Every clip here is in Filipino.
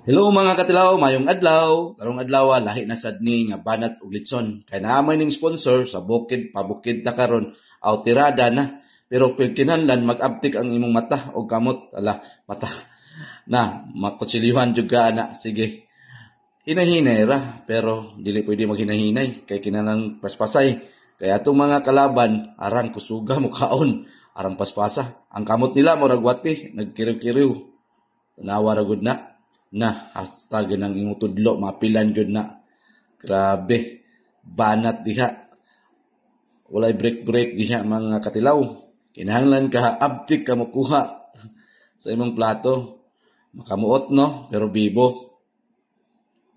Hello mga katilaw, mayong adlaw. Karong adlaw lahi na sad ni nga banat ug litson. Kay naamay ning sponsor sa bukid pabukid na karon aw tirada na. Pero pagkinahanglan mag-uptik ang imong mata og kamot. Ala, mata na makutsilihan jud ka ana. Sige. Hinahinay ra pero dili pwede maghinahinay kay kinahanglan paspasay. Kay atong mga kalaban arang kusuga mo kaon, arang paspasa. Ang kamot nila murag wati, nagkiriw-kiriw. Tanawa ra gud na hashtag ng imong tudlo mapilan jud na. Grabe, banat diha, walay break diha mga katilaw. Kinahanglan ka abtik ka mokuha sa imong plato, makamuot no pero bibo.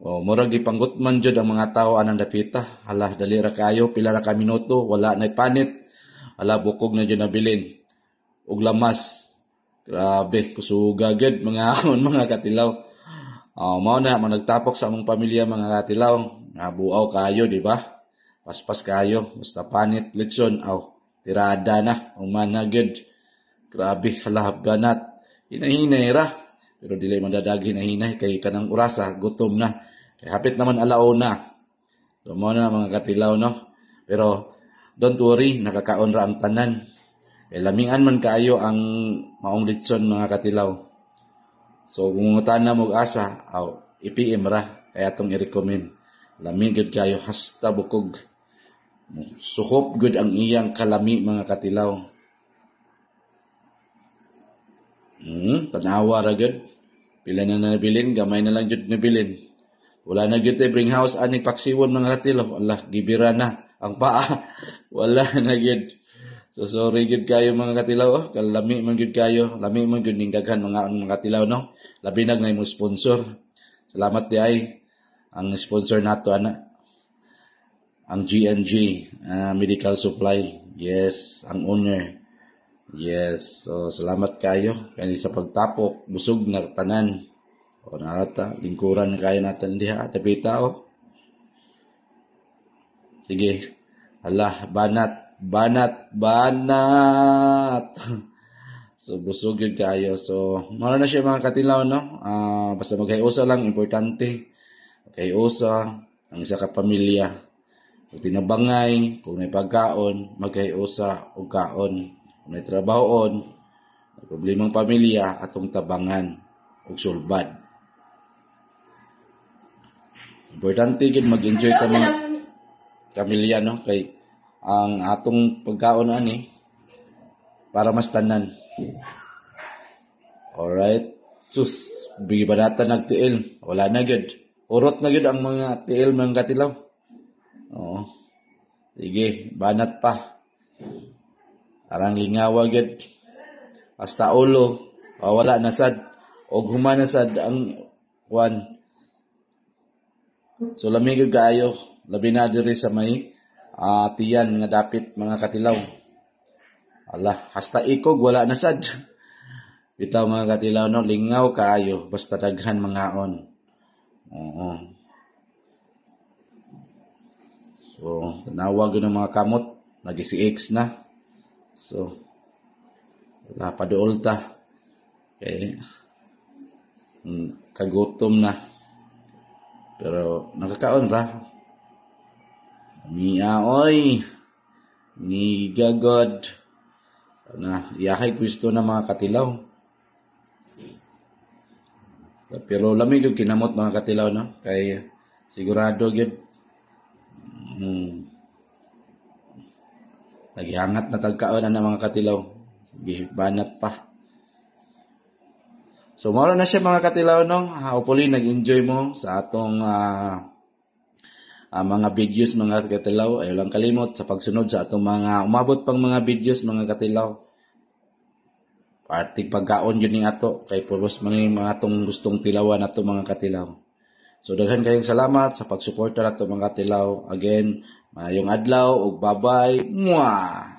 O murag gipangutman jud ang mga tawo anang dapita. Hala, dali ra kayo, pila ra ka minuto, wala na panit. Hala, bukog na jud nabilin ug lamas. Grabe, kusuga gid mga mga katilaw. Mao na managtapok sa among pamilya mga katilaw. Nabuaw kayo, di ba? Paspas kayo, basta panit litson aw tirada na umanagid. Grabe, halahab ganat. Hinahinay ra. Pero dili man dadag hinahinay kay kanang orasa gutom na. Kay hapit naman alauna. So mao na mga katilaw no. Pero don't worry, nakakaon ra ang tanan. Kay lamingan man kaayo ang maong litson mga katilaw. So kung tana mo asa, IPM ra, kaya itong i-recommend. Lami gud kayo, hasta bukog. Suhop gud ang iyang kalami mga katilaw. Tanawa ra gud. Pila na nabilin, gamay na lang gud nabilin. Wala na gud bring house aning paksiwon mga katilaw. Allah, gibira na ang paa. Wala na gud. So sorry gud kayo mga katilaw, kalami man gud kayo, lami man gud ning daghan mga katilaw no. Labi na ngay mo sponsor. Salamat di ay ang sponsor nato ana. Ang GNG Medical Supply. Yes, ang owner. Yes, so salamat kayo kani sa pagtapok, busog na tanan. O narata, lingkuran kayo natin diha, dapita o. Sige. Hala, banat. So busog yun kayo. So mara na siya mga katilaw no. Basta maghiusa lang, importante maghiusa ang isa ka pamilya. Kung tinabangay, kung may pagkaon, maghiusa og kaon. Kung may trabahoon, may problemang pamilya, atong tabangan og sulbad. Importante gid mag-enjoy ta mga pamilya no, kay ang atong pagkaon ani para mas tanan. Alright. Sus, bigi ba nata nagtiil? Wala na gud. Urot na gud ang mga tiil mga katilaw. Oo. Sige, banat pa. Arang lingawa gud. Hasta ulo, wala na sad. Og humana sad ang kwan. So lamig kaayo, labi na diri sa may tiyan nga dapit mga katilaw. Allah, hasta ikog wala na sad. Bitaw mga katilaw no, lingaw kaayo basta daghan mangaon. Oo. So, tanawag ng mga kamot, nag-6 na. So, wala pa dool ta. Okay. Kagutom na. Pero nakakaon ra. Oy, ni gagod na yahay pwisto na mga katilaw. Pero lamig yung kinamot mga katilaw no, kay sigurado gyud naghihangat na tagkaon na mga katilaw. Sige, banat pa. So mao na siya mga katilaw no. Hopefully nag-enjoy mo sa atong mga videos mga katilaw. Ayaw lang kalimot sa pagsunod sa atong mga umabot pang mga videos mga katilaw. Parting pagkaon yun ni ato kay puros man yung mga atong gustong tilawan nato mga katilaw. So daghan kayong salamat sa pagsuporta nato mga katilaw. Again, mayong adlaw ug bye-bye. Mwah!